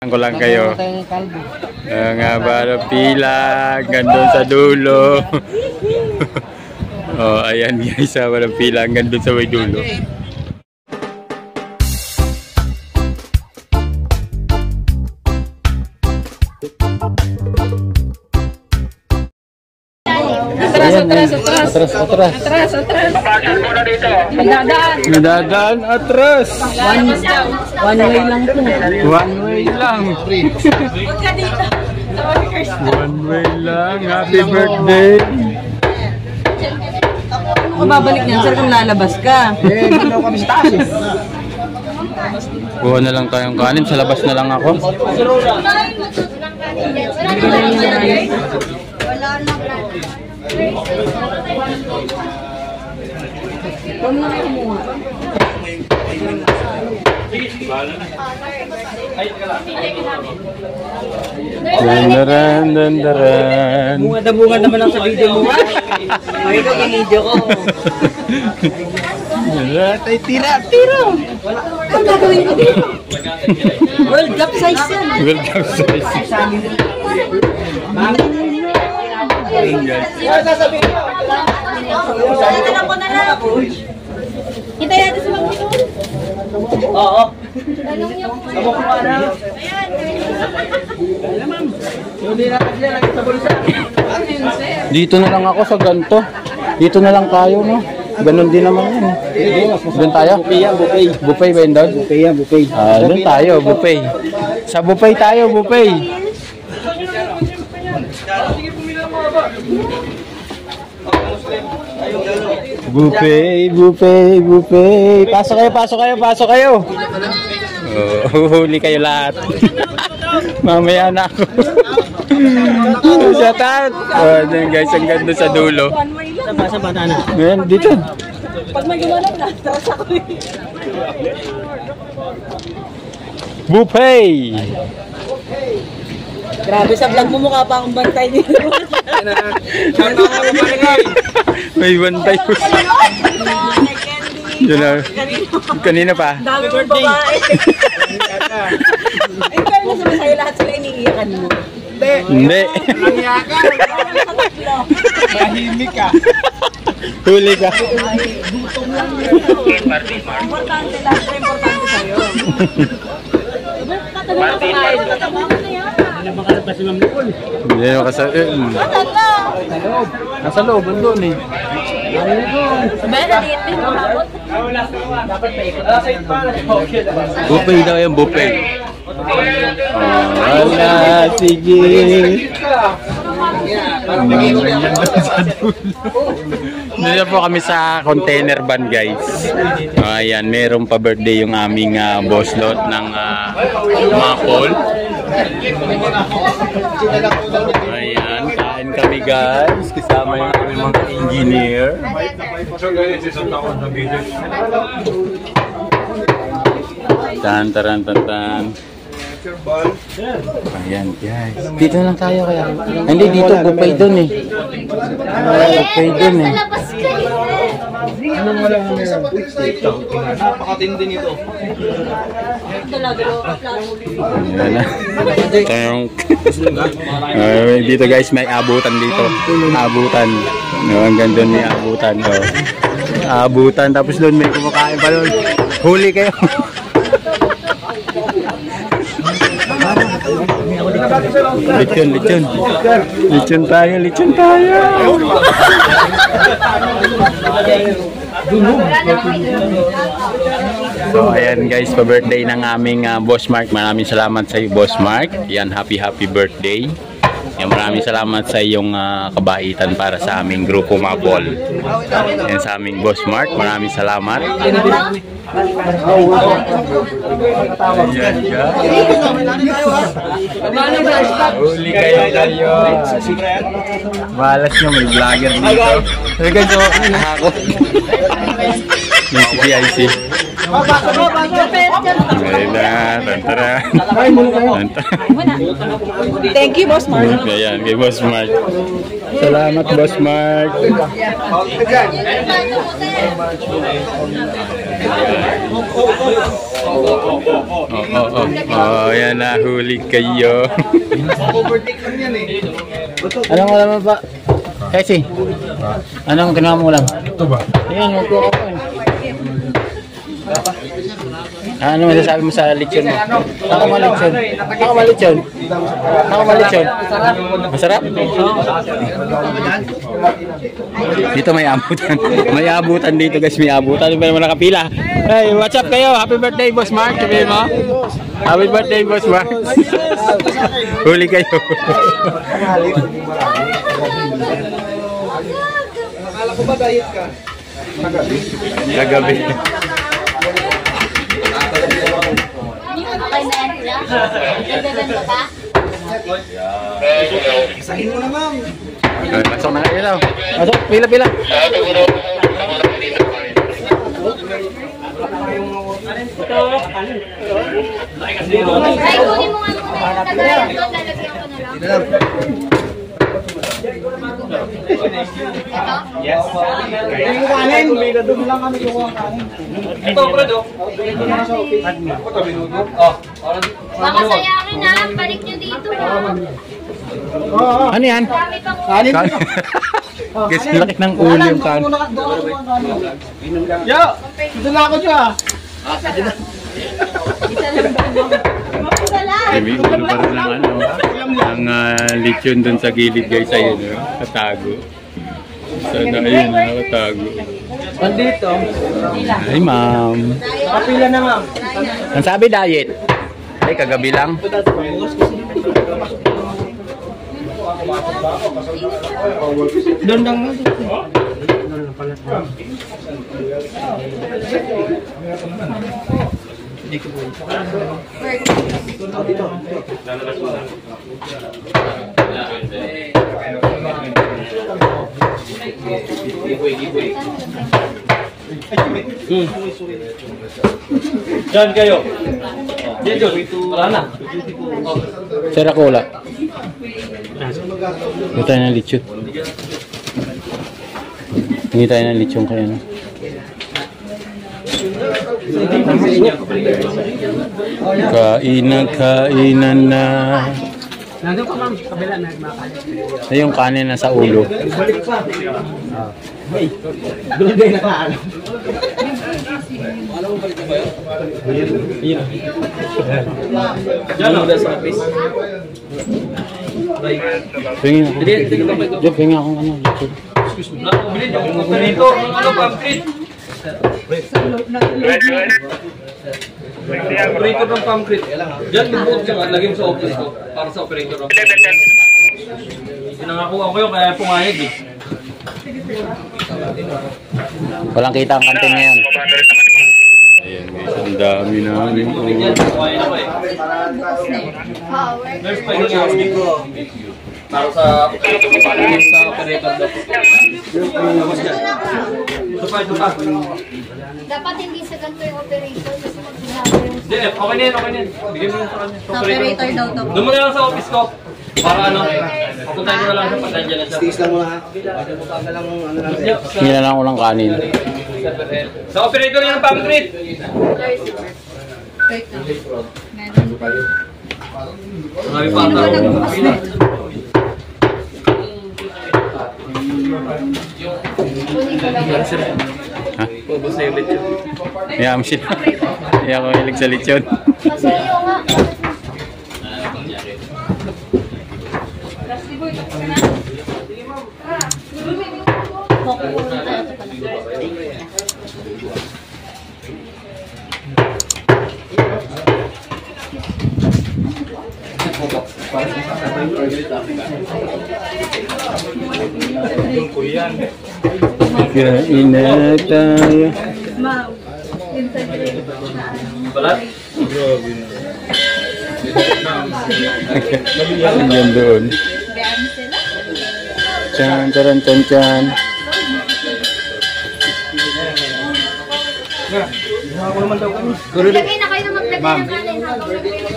Ko lang kayo. Nga ba pila gandun sa dulo. Oh, ayan guys, walang pila gandun sa may dulo. Atras. Nadadaan atras. One way lang po. One way lang. One way lang. Happy birthday. Ako babalik niyan, sir, kung lalabas ka. Kuha na lang tayong kanin. Sa labas na lang ako. Wala na. Dandaran. Bunga naman lang sa video mo. Ay, ito yung video ko. Tira. Ano gagawin ko dito? World Cup size yan. World Cup size. Kita natin sa mga ito. Oo. Dito na lang ako sa ganto. Dito na lang tayo, no? Ganon din naman yun. Doon tayo? Buffet. Buffet ba yun doon? Buffet. Doon tayo, buffet. Sa buffet tayo, buffet. Buffet. Pasok kayo. Oh, huli kayo lahat. Mamaya na ako. Shout out. Oh, dyan guys, ang ganda sa dulo. Sa banana. Ayan, dito. Pag may gumalang na, tapos ako. Buffet. Grabe, sa vlog mo mukha pa akong bantay dito. May bantay ko. Yun na. Kanina pa. Dami mong babae. Ay, pero nasa masaya lahat sila iniiyakan mo. Hindi. Mahimik ka. Huli ka. Importante lahat na importante sa'yo. Hindi naman kasi. Nasa loob, doon eh. Buffet daw yan, buffet. Wala, sige. Dito po kami sa container van guys. Ayan, meron pa birthday yung aming boss lot ng mga Paul. Ayan, kain kami guys. Kasama yung aming mga engineer. Tan. Ayan guys. Dito lang tayo kaya. Hindi dito, buffet doon eh. Buffet doon eh. Napakatindi nito. Dito guys, may abutan dito. Abutan. Hanggang doon may abutan. Abutan. Tapos doon may kumakain pa doon. Huli kayo. Lechon tayo. So ayan guys, pa-birthday ng aming Boss Mark. Maraming salamat sa iyo, Boss Mark. Yan, happy birthday. Yan, maraming salamat sa iyong kabaitan para sa aming grupo Mabol. Yan sa aming Boss Mark. Maraming salamat. Huli kayo. Malas nyo, may vlogger dito. Talaga so, ako. Yung CPIC. Thank you, Boss Mark. Ayan, kay Boss Mark. Salamat, Boss Mark. Oh, yan na, huli kayo. Overtake lang yan eh. Anong wala mo ba? Kasi, anong ginawa mo lang? Ito ba? Ayan, magkuha ko. Ano masasabi mo sa lechon mo? Nakamalechon. Nakamalechon. Nakamalechon. Masarap? Dito may abutan. May abutan dito guys. May abutan. Hindi pa naman nakapila. Hey, what's up kayo? Happy birthday, Boss Mark. Sabihin mo. Happy birthday, Boss Mark. Huli kayo. Akala ko ba diet ka? Kagabi. Okay na yan sila? Dagdagan mo pa? Isahin mo na, ma'am. Pasok na kayo daw. Pasok, pila-pila. Ay, kunin mo nga muna yung tagalan doon. Lalagyan ko na lang. Yes. Yung kanin. Doon lang kami yung kanin. Ito, Fredo. Baka sayangin ha. Balik nyo dito ha. Ano yan? Dami pang Kanin. Kasi laki ng ulo yung kan. Yo! Dito na ako dyan. isa lang. Ay, may ulo pa rin ng ano. Ang lechon dun sa gilid guys. Ayun, katago. Sana ayun, katago. Andito. Ay, ma'am. Kapila na, ma'am. Ang sabi diet? Ay, kagabi lang. Doon lang. Diyan kayo. Diyan, John. Wala na. Saracola. Hindi tayo ng lechon. Hindi tayo ng lechon kaya no? Kainan na. Nandun ka, ma'am. Kabila na makalit. Ay, yung kanin na sa ulo. Balik pa. Hey, doon din nakaalam. Diyan, no? Sa office. Pingin ako. Diyo, pingin akong ano, lechon. Bilhin yung operator. Ano, pamphlet? Operator ng pamphlet. Diyan, bubuot ka nga. Lagay mo sa office ko. Para sa operator ng pamphlet. Pinangakuha ko yun, kaya pumayag eh. Walang kita ang kantin ngayon. Ayan guys, ang dami namin. Diyan, kumain ako eh. Nurse pa yun nga dito. Para sa operator daw. Tapos dyan. Ito pa. Dapat hindi sa ganito yung operator kasi mag-ginagawa yung Hindi, okay na yan, okay na yan. Bigyan mo yun sa kanya. Sa operator daw to. Doon mo na lang sa office ko. Para ano, papuntahin ko na lang sa pagkandyan na siya. Tiis lang muna ha. Bukan na lang ano lang. Hindi na lang ako ng kanin. Sa operator yan ng pamphlet. Marami pa ata. Ha? Ubus na yung lechon. Hayaan mo sila. Hayaan ko hilig sa lechon. Kasi yung nga. Kain na tayo. Balat? Diyan doon. Chan, charan, chan, chan. Maglagay na kayo na maglagay ng kanin habang naglilito.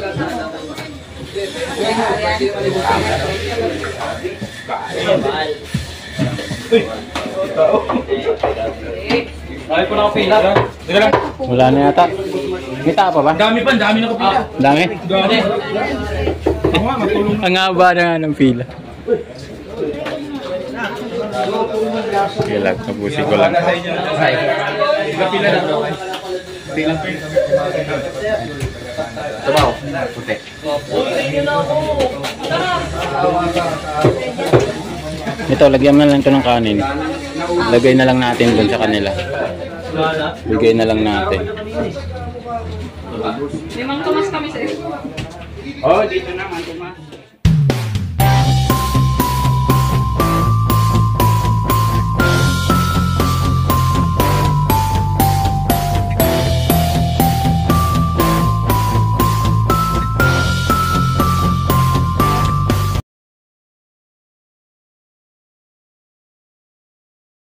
Ay, po na ako pila. Teka lang. Wala na yata. May tapa ba? Dami pa, dami na ko pila. Dami? Dami. Ako nga, matulong. Ang haba na nga ng pila. Sige lang, tapusin ko lang. Pila na. Pila. Tabaw. Puti. Ito, lagyan na lang ito ng kanin. Lagay na lang natin dun sa kanila. Bigay na lang natin. Limang tumas kami sa iyo. Oh, dito naman, tumas.